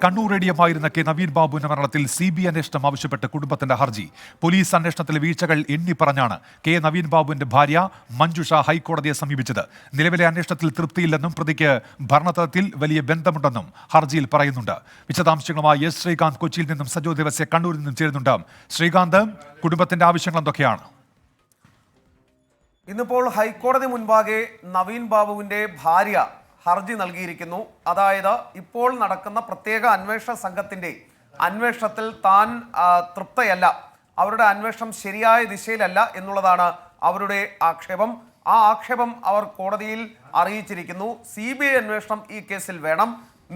Kannur റേഡിയമായിരുന്ന K Naveen ബാബുവിന്റെ മരണത്തിൽ CBI അന്വേഷണം ആവശ്യപ്പെട്ട് കുടുംബത്തിന്റെ ഹർജി. പോലീസ് അന്വേഷണത്തിലെ വീഴ്ചകൾ എണ്ണി പറഞ്ഞാണ് കെ നവീൻ ബാബുവിന്റെ ഭാര്യ മഞ്ജുഷ ഹൈക്കോടതിയെ സമീപിച്ചത്. നിലവിലെ അന്വേഷണത്തിൽ തൃപ്തിയില്ലെന്നും പ്രതിക്ക് ഭരണതലത്തിൽ വലിയ ബന്ധമുണ്ടെന്നും ഹർജിയിൽ പറയുന്നുണ്ട്. വിശദാംശങ്ങളുമായി എസ് ശ്രീകാന്ത് കൊച്ചിയിൽ നിന്നും സജോ ദേവസ്യ കണ്ണൂരിൽ നിന്നും ചേരുന്നുണ്ട്. ശ്രീകാന്ത്, കുടുംബത്തിന്റെ ആവശ്യങ്ങൾ എന്തൊക്കെയാണ്? ഇന്നിപ്പോൾ ഹൈക്കോടതി മുൻപാകെ നവീൻ ബാബുവിന്റെ ഭാര്യ ഹർജി നൽകിയിരിക്കുന്നു. അതായത് ഇപ്പോൾ നടക്കുന്ന പ്രത്യേക അന്വേഷണ സംഘത്തിന്റെ അന്വേഷണത്തിൽ താൻ തൃപ്തയല്ല, അവരുടെ അന്വേഷണം ശരിയായ ദിശയിലല്ല എന്നുള്ളതാണ് അവരുടെ ആക്ഷേപം. ആ ആക്ഷേപം അവർ കോടതിയിൽ അറിയിച്ചിരിക്കുന്നു. CBI അന്വേഷണം ഈ കേസിൽ വേണം,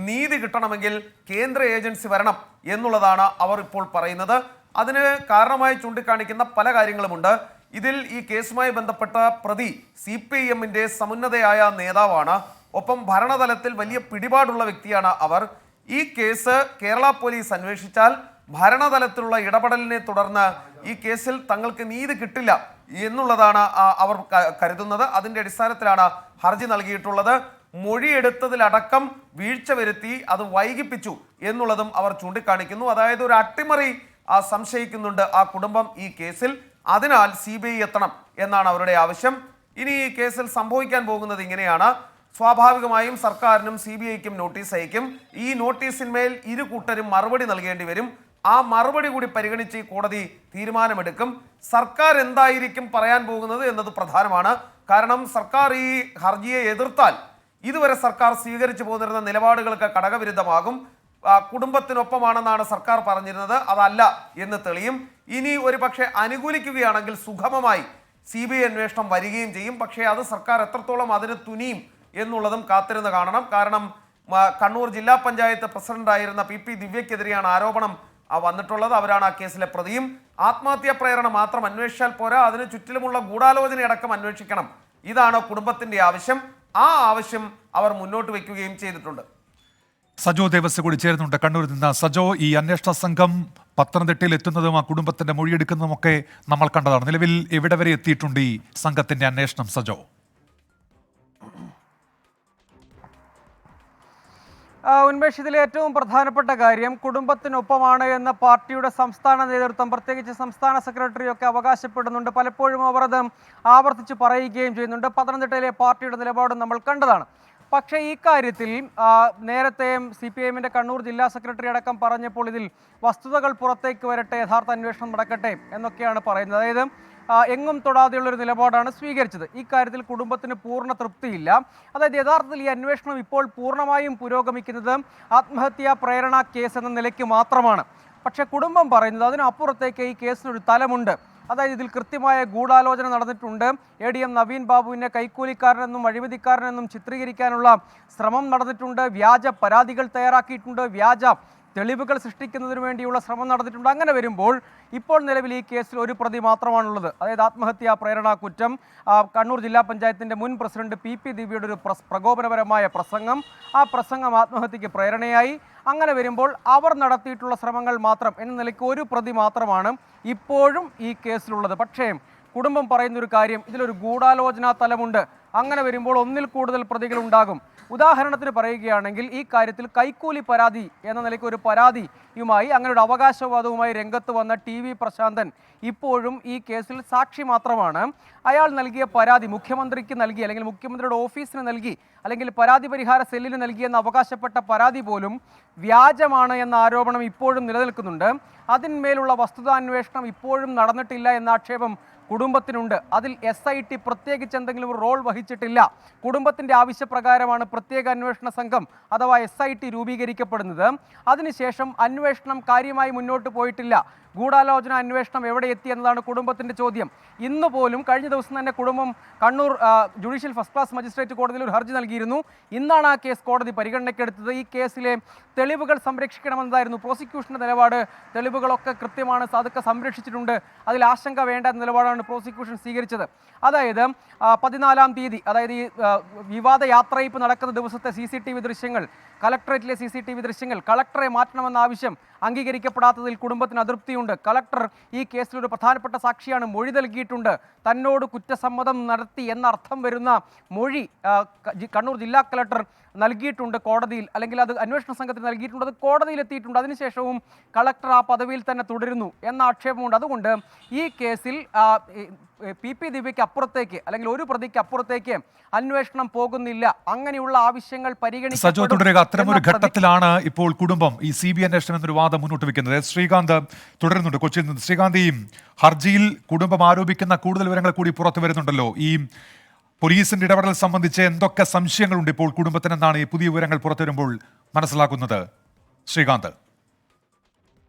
നീതി കിട്ടണമെങ്കിൽ കേന്ദ്ര ഏജൻസി വരണം എന്നുള്ളതാണ് അവർ ഇപ്പോൾ പറയുന്നത്. അതിന് കാരണമായി ചൂണ്ടിക്കാണിക്കുന്ന പല കാര്യങ്ങളുമുണ്ട്. ഇതിൽ ഈ കേസുമായി ബന്ധപ്പെട്ട പ്രതി CPIMന്റെ സമുന്നതയായ നേതാവാണ്. ഒപ്പം ഭരണതലത്തിൽ വലിയ പിടിപാടുള്ള വ്യക്തിയാണ് അവർ. ഈ കേസ് കേരള പോലീസ് അന്വേഷിച്ചാൽ ഭരണതലത്തിലുള്ള ഇടപെടലിനെ തുടർന്ന് ഈ കേസിൽ തങ്ങൾക്ക് നീതി കിട്ടില്ല എന്നുള്ളതാണ് അവർ കരുതുന്നത്. അതിൻ്റെ അടിസ്ഥാനത്തിലാണ് ഹർജി നൽകിയിട്ടുള്ളത്. മൊഴിയെടുത്തതിലടക്കം വീഴ്ച വരുത്തി അത് വൈകിപ്പിച്ചു എന്നുള്ളതും അവർ ചൂണ്ടിക്കാണിക്കുന്നു. അതായത് ഒരു അട്ടിമറി സംശയിക്കുന്നുണ്ട് ആ കുടുംബം ഈ കേസിൽ. അതിനാൽ CBI എത്തണം എന്നാണ് അവരുടെ ആവശ്യം. ഇനി ഈ കേസിൽ സംഭവിക്കാൻ പോകുന്നത് ഇങ്ങനെയാണ്. സ്വാഭാവികമായും സർക്കാരിനും CBIക്കും നോട്ടീസ് അയക്കും. ഈ നോട്ടീസിന്മേൽ ഇരു കൂട്ടരും മറുപടി നൽകേണ്ടി വരും. ആ മറുപടി കൂടി പരിഗണിച്ച് കോടതി തീരുമാനമെടുക്കും. സർക്കാർ എന്തായിരിക്കും പറയാൻ പോകുന്നത് എന്നത് പ്രധാനമാണ്. കാരണം സർക്കാർ ഈ ഹർജിയെ എതിർത്താൽ ഇതുവരെ സർക്കാർ സ്വീകരിച്ചു പോന്നിരുന്ന നിലപാടുകൾക്ക് കടകവിരുദ്ധമാകും. കുടുംബത്തിനൊപ്പമാണെന്നാണ് സർക്കാർ പറഞ്ഞിരുന്നത്, അതല്ല എന്ന് തെളിയും. ഇനി ഒരു പക്ഷേ അനുകൂലിക്കുകയാണെങ്കിൽ സുഗമമായി CBI അന്വേഷണം വരികയും ചെയ്യും. പക്ഷേ അത് സർക്കാർ എത്രത്തോളം അതിന് തുനിയും എന്നുള്ളതും കാത്തിരുന്ന് കാണണം. കാരണം കണ്ണൂർ ജില്ലാ പഞ്ചായത്ത് പ്രസിഡന്റായിരുന്ന PP ദിവ്യക്കെതിരെയാണ് ആരോപണം വന്നിട്ടുള്ളത്. അവരാണ് ആ കേസിലെ പ്രതിയും. ആത്മഹത്യാ പ്രേരണ മാത്രം അന്വേഷിച്ചാൽ പോരാ, അതിന് ചുറ്റിലുമുള്ള ഗൂഢാലോചനയടക്കം അന്വേഷിക്കണം. ഇതാണ് കുടുംബത്തിന്റെ ആവശ്യം. ആ ആവശ്യം അവർ മുന്നോട്ട് വയ്ക്കുകയും ചെയ്തിട്ടുണ്ട്. സജോ ദേവസ്യ കൂടി ചേരുന്നുണ്ട് കണ്ണൂരിൽ നിന്ന്. സജോ, ഈ അന്വേഷണ സംഘം പത്തനംതിട്ടയിൽ എത്തുന്നതും ആ കുടുംബത്തിന്റെ മൊഴിയെടുക്കുന്നതും ഒക്കെ നമ്മൾ കണ്ടതാണ്. നിലവിൽ എവിടെ വരെ എത്തിയിട്ടുണ്ട് ഈ സംഘത്തിന്റെ അന്വേഷണം? സജോ, ഉന്മേഷ്, ഇതിലെ ഏറ്റവും പ്രധാനപ്പെട്ട കാര്യം കുടുംബത്തിനൊപ്പമാണ് എന്ന പാർട്ടിയുടെ സംസ്ഥാന നേതൃത്വം, പ്രത്യേകിച്ച് സംസ്ഥാന സെക്രട്ടറിയൊക്കെ അവകാശപ്പെടുന്നുണ്ട്. പലപ്പോഴും അവർ അത് ആവർത്തിച്ച് പറയുകയും ചെയ്യുന്നുണ്ട്. പത്തനംതിട്ടയിലെ പാർട്ടിയുടെ നിലപാടും നമ്മൾ കണ്ടതാണ്. പക്ഷേ ഈ കാര്യത്തിൽ നേരത്തെ CPIMന്റെ കണ്ണൂർ ജില്ലാ സെക്രട്ടറി അടക്കം പറഞ്ഞപ്പോൾ ഇതിൽ വസ്തുതകൾ പുറത്തേക്ക് വരട്ടെ, യഥാർത്ഥ അന്വേഷണം നടക്കട്ടെ എന്നൊക്കെയാണ് പറയുന്നത്. അതായത് എങ്ങും തൊടാതെയുള്ളൊരു നിലപാടാണ് സ്വീകരിച്ചത്. ഈ കാര്യത്തിൽ കുടുംബത്തിന് പൂർണ്ണ തൃപ്തിയില്ല. അതായത് യഥാർത്ഥത്തിൽ ഈ അന്വേഷണം ഇപ്പോൾ പൂർണ്ണമായും പുരോഗമിക്കുന്നത് ആത്മഹത്യാ പ്രേരണ കേസ് എന്ന നിലയ്ക്ക് മാത്രമാണ്. പക്ഷേ കുടുംബം പറയുന്നത് അതിനപ്പുറത്തേക്ക് ഈ കേസിനൊരു തലമുണ്ട്. അതായത് ഇതിൽ കൃത്യമായ ഗൂഢാലോചന നടന്നിട്ടുണ്ട്. ADM നവീൻ ബാബുവിനെ കൈക്കൂലിക്കാരനെന്നും അഴിമതിക്കാരനെന്നും ചിത്രീകരിക്കാനുള്ള ശ്രമം നടന്നിട്ടുണ്ട്. വ്യാജ പരാതികൾ തയ്യാറാക്കിയിട്ടുണ്ട്. വ്യാജ തെളിവുകൾ സൃഷ്ടിക്കുന്നതിന് വേണ്ടിയുള്ള ശ്രമം നടന്നിട്ടുണ്ട്. അങ്ങനെ വരുമ്പോൾ ഇപ്പോൾ നിലവിൽ ഈ കേസിൽ ഒരു പ്രതി മാത്രമാണുള്ളത്. അതായത് ആത്മഹത്യാ പ്രേരണ കുറ്റം. കണ്ണൂർ ജില്ലാ പഞ്ചായത്തിൻ്റെ മുൻ പ്രസിഡന്റ് PP ദിവ്യയുടെ ഒരു പ്രകോപനപരമായ പ്രസംഗം, ആ പ്രസംഗം ആത്മഹത്യക്ക് പ്രേരണയായി. അങ്ങനെ വരുമ്പോൾ അവർ നടത്തിയിട്ടുള്ള ശ്രമങ്ങൾ മാത്രം എന്ന നിലയ്ക്ക് ഒരു പ്രതി മാത്രമാണ് ഇപ്പോഴും ഈ കേസിലുള്ളത്. പക്ഷേ കുടുംബം പറയുന്നൊരു കാര്യം, ഇതിലൊരു ഗൂഢാലോചനാ തലമുണ്ട്. അങ്ങനെ വരുമ്പോൾ ഒന്നിൽ കൂടുതൽ പ്രതികൾ ഉണ്ടാകും. ഉദാഹരണത്തിന് പറയുകയാണെങ്കിൽ ഈ കാര്യത്തിൽ കൈക്കൂലി പരാതി എന്ന നിലയ്ക്ക് ഒരു പരാതിയുമായി, അങ്ങനെ ഒരു അവകാശവാദവുമായി രംഗത്ത് വന്ന TV പ്രശാന്തൻ ഇപ്പോഴും ഈ കേസിൽ സാക്ഷി മാത്രമാണ്. അയാൾ നൽകിയ പരാതി മുഖ്യമന്ത്രിക്ക് നൽകി, അല്ലെങ്കിൽ മുഖ്യമന്ത്രിയുടെ ഓഫീസിന് നൽകി, അല്ലെങ്കിൽ പരാതി പരിഹാര സെല്ലിന് നൽകിയെന്ന് അവകാശപ്പെട്ട പരാതി പോലും വ്യാജമാണ് എന്ന ആരോപണം ഇപ്പോഴും നിലനിൽക്കുന്നുണ്ട്. അതിന്മേലുള്ള വസ്തുതാന്വേഷണം ഇപ്പോഴും നടന്നിട്ടില്ല എന്ന ആക്ഷേപം കുടുംബത്തിനുണ്ട്. അതിൽ SIT പ്രത്യേകിച്ച് എന്തെങ്കിലും റോൾ വഹിച്ചിട്ടില്ല. കുടുംബത്തിൻ്റെ ആവശ്യപ്രകാരമാണ് പ്രത്യേക അന്വേഷണ സംഘം അഥവാ SIT രൂപീകരിക്കപ്പെടുന്നത്. അതിനുശേഷം അന്വേഷണം കാര്യമായി മുന്നോട്ട് പോയിട്ടില്ല. ഗൂഢാലോചന അന്വേഷണം എവിടെ എത്തി എന്നതാണ് കുടുംബത്തിൻ്റെ ചോദ്യം. ഇന്ന് പോലും കഴിഞ്ഞ ദിവസം തന്നെ കുടുംബം Kannur judicial first class magistrate കോടതിയിൽ ഒരു ഹർജി നൽകിയിരുന്നു. ഇന്നാണ് ആ കേസ് കോടതി പരിഗണനയ്ക്കെടുത്തത്. ഈ കേസിലെ തെളിവുകൾ സംരക്ഷിക്കണമെന്നതായിരുന്നു പ്രോസിക്യൂഷൻ്റെ നിലപാട്. തെളിവുകളൊക്കെ കൃത്യമാണ്, അതൊക്കെ സംരക്ഷിച്ചിട്ടുണ്ട്, അതിൽ ആശങ്ക വേണ്ട എന്ന നിലപാടാണ് പ്രോസിക്യൂഷൻ സ്വീകരിച്ചത്. അതായത് 14-ാം തീയതി, അതായത് ഈ വിവാദ യാത്രയപ്പ് നടക്കുന്ന ദിവസത്തെ CCTV ദൃശ്യങ്ങൾ, കളക്ടറേറ്റിലെ CCTV ദൃശ്യങ്ങൾ, കളക്ടറെ മാറ്റണമെന്ന ആവശ്യം അംഗീകരിക്കപ്പെടാത്തതിൽ കുടുംബത്തിന് അതൃപ്തിയുണ്ട്. കളക്ടർ ഈ കേസിലൊരു പ്രധാനപ്പെട്ട സാക്ഷിയാണ്, മൊഴി നൽകിയിട്ടുണ്ട്. തന്നോട് കുറ്റസമ്മതം നടത്തി എന്നർത്ഥം വരുന്ന മൊഴി കണ്ണൂർ ജില്ലാ കളക്ടർ നൽകിയിട്ടുണ്ട് കോടതിയിൽ, അല്ലെങ്കിൽ അത് അന്വേഷണ സംഘത്തിന് നൽകിയിട്ടുണ്ട്, അത് കോടതിയിൽ എത്തിയിട്ടുണ്ട്. അതിനുശേഷവും കളക്ടർ ആ പദവിയിൽ തന്നെ തുടരുന്നു എന്ന ആക്ഷേപമുണ്ട്. അതുകൊണ്ട് ഈ കേസിൽ PP ദിവ്യയ്ക്ക് അപ്പുറത്തേക്ക്, അല്ലെങ്കിൽ ഒരു പ്രതിക്ക് അപ്പുറത്തേക്ക് അന്വേഷണം പോകുന്നില്ല. അങ്ങനെയുള്ള ആവശ്യങ്ങൾ സജോ തുടരുക. അത്തരമൊരു ഘട്ടത്തിലാണ് ഇപ്പോൾ കുടുംബം ഈ CBI അന്വേഷണം എന്നൊരു വാദം മുന്നോട്ട് വെക്കുന്നത്. ശ്രീകാന്ത് തുടരുന്നുണ്ട് കൊച്ചിയിൽ നിന്ന്. ശ്രീകാന്ത്, ഈ ഹർജിയിൽ കുടുംബം ആരോപിക്കുന്ന കൂടുതൽ വിവരങ്ങൾ കൂടി പുറത്തു വരുന്നുണ്ടല്ലോ. ഈ പോലീസിന്റെ ഇടപെടൽ സംബന്ധിച്ച് എന്തൊക്കെ സംശയങ്ങളുണ്ട് ഇപ്പോൾ കുടുംബത്തിനെന്നാണ് ഈ പുതിയ വിവരങ്ങൾ പുറത്തു വരുമ്പോൾ മനസ്സിലാക്കുന്നത്? ശ്രീകാന്ത്.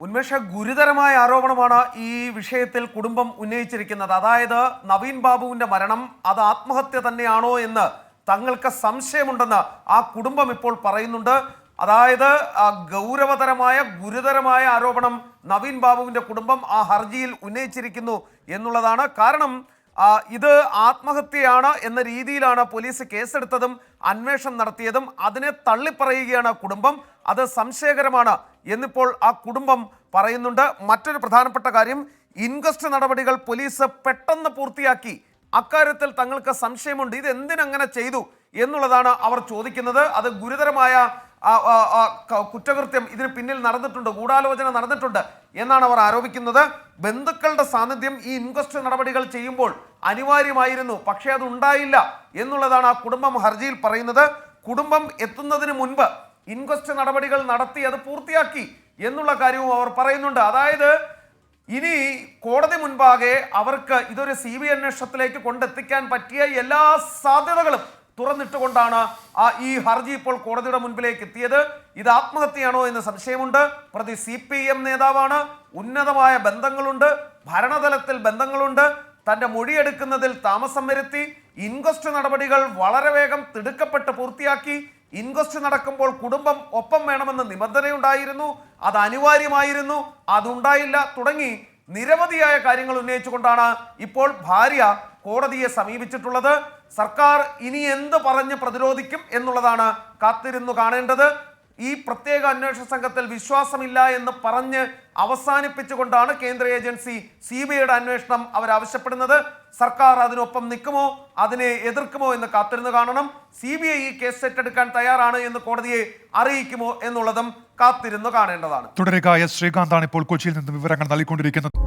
ഉന്മേഷ, ഗുരുതരമായ ആരോപണമാണ് ഈ വിഷയത്തിൽ കുടുംബം ഉന്നയിച്ചിരിക്കുന്നത്. അതായത് നവീൻ ബാബുവിന്റെ മരണം അത് ആത്മഹത്യ തന്നെയാണോ എന്ന് തങ്ങൾക്ക് സംശയമുണ്ടെന്ന് ആ കുടുംബം ഇപ്പോൾ പറയുന്നുണ്ട്. അതായത് ഗൗരവതരമായ ഗുരുതരമായ ആരോപണം നവീൻ ബാബുവിന്റെ കുടുംബം ആ ഹർജിയിൽ ഉന്നയിച്ചിരിക്കുന്നു എന്നുള്ളതാണ്. കാരണം ഇത് ആത്മഹത്യയാണ് എന്ന രീതിയിലാണ് പോലീസ് കേസെടുത്തതും അന്വേഷണം നടത്തിയതും. അതിനെ തള്ളിപ്പറയുകയാണ് കുടുംബം. അത് സംശയകരമാണ് എന്നിപ്പോൾ ആ കുടുംബം പറയുന്നുണ്ട്. മറ്റൊരു പ്രധാനപ്പെട്ട കാര്യം, ഇൻക്വസ്റ്റ് നടപടികൾ പോലീസ് പെട്ടെന്ന് പൂർത്തിയാക്കി. അക്കാര്യത്തിൽ തങ്ങൾക്ക് സംശയമുണ്ട്. ഇത് എന്തിനങ്ങനെ ചെയ്തു എന്നുള്ളതാണ് അവർ ചോദിക്കുന്നത്. അത് ഗുരുതരമായ കുറ്റകൃത്യം ഇതിന് പിന്നിൽ നടന്നിട്ടുണ്ട്, ഗൂഢാലോചന നടന്നിട്ടുണ്ട് എന്നാണ് അവർ ആരോപിക്കുന്നത്. ബന്ധുക്കളുടെ സാന്നിധ്യം ഈ ഇൻക്വസ്റ്റ് നടപടികൾ ചെയ്യുമ്പോൾ അനിവാര്യമായിരുന്നു, പക്ഷേ അത് ഉണ്ടായില്ല എന്നുള്ളതാണ് ആ കുടുംബം ഹർജിയിൽ പറയുന്നത്. കുടുംബം എത്തുന്നതിന് മുൻപ് ഇൻക്വസ്റ്റ് നടപടികൾ നടത്തി അത് പൂർത്തിയാക്കി എന്നുള്ള കാര്യവും അവർ പറയുന്നുണ്ട്. അതായത് ഇനി കോടതി മുൻപാകെ അവർക്ക് ഇതൊരു CBI അന്വേഷണത്തിലേക്ക് കൊണ്ടെത്തിക്കാൻ പറ്റിയ എല്ലാ സാധ്യതകളും തുറന്നിട്ടുകൊണ്ടാണ് ഈ ഹർജി ഇപ്പോൾ കോടതിയുടെ മുൻപിലേക്ക് എത്തിയത്. ഇത് ആത്മഹത്യയാണോ എന്ന് സംശയമുണ്ട്. പ്രതി CPM നേതാവാണ്, ഉന്നതമായ ബന്ധങ്ങളുണ്ട്, ഭരണതലത്തിൽ ബന്ധങ്ങളുണ്ട്, തന്റെ മൊഴിയെടുക്കുന്നതിൽ താമസം വരുത്തി, ഇൻക്വസ്റ്റ് നടപടികൾ വളരെ വേഗം തിടുക്കപ്പെട്ട് പൂർത്തിയാക്കി. ഇൻക്വസ്റ്റ് നടക്കുമ്പോൾ കുടുംബം ഒപ്പം വേണമെന്ന് നിബന്ധനയുണ്ടായിരുന്നു, അത് അനിവാര്യമായിരുന്നു, അതുണ്ടായില്ല, തുടങ്ങി നിരവധിയായ കാര്യങ്ങൾ ഉന്നയിച്ചുകൊണ്ടാണ് ഇപ്പോൾ ഭാര്യ കോടതിയെ സമീപിച്ചിട്ടുള്ളത്. സർക്കാർ ഇനി എന്ത് പറഞ്ഞ് പ്രതിരോധിക്കും എന്നുള്ളതാണ് കാത്തിരുന്നു കാണേണ്ടത്. ഈ പ്രത്യേക അന്വേഷണ സംഘത്തിൽ വിശ്വാസമില്ല എന്ന് പറഞ്ഞ് അവസാനിപ്പിച്ചുകൊണ്ടാണ് കേന്ദ്ര ഏജൻസി CBIയുടെ അന്വേഷണം അവരാവശ്യപ്പെടുന്നത്. സർക്കാർ അതിനൊപ്പം നിൽക്കുമോ, അതിനെ എതിർക്കുമോ എന്ന് കാത്തിരുന്ന് കാണണം. CBI ഈ കേസ് ഏറ്റെടുക്കാൻ തയ്യാറാണ് എന്ന് കോടതിയെ അറിയിക്കുമോ എന്നുള്ളതും കാത്തിരുന്ന് കാണേണ്ടതാണ്. തുടരുക. ശ്രീകാന്താണ് ഇപ്പോൾ കൊച്ചിയിൽ നിന്ന് വിവരങ്ങൾ നൽകിക്കൊണ്ടിരിക്കുന്നത്.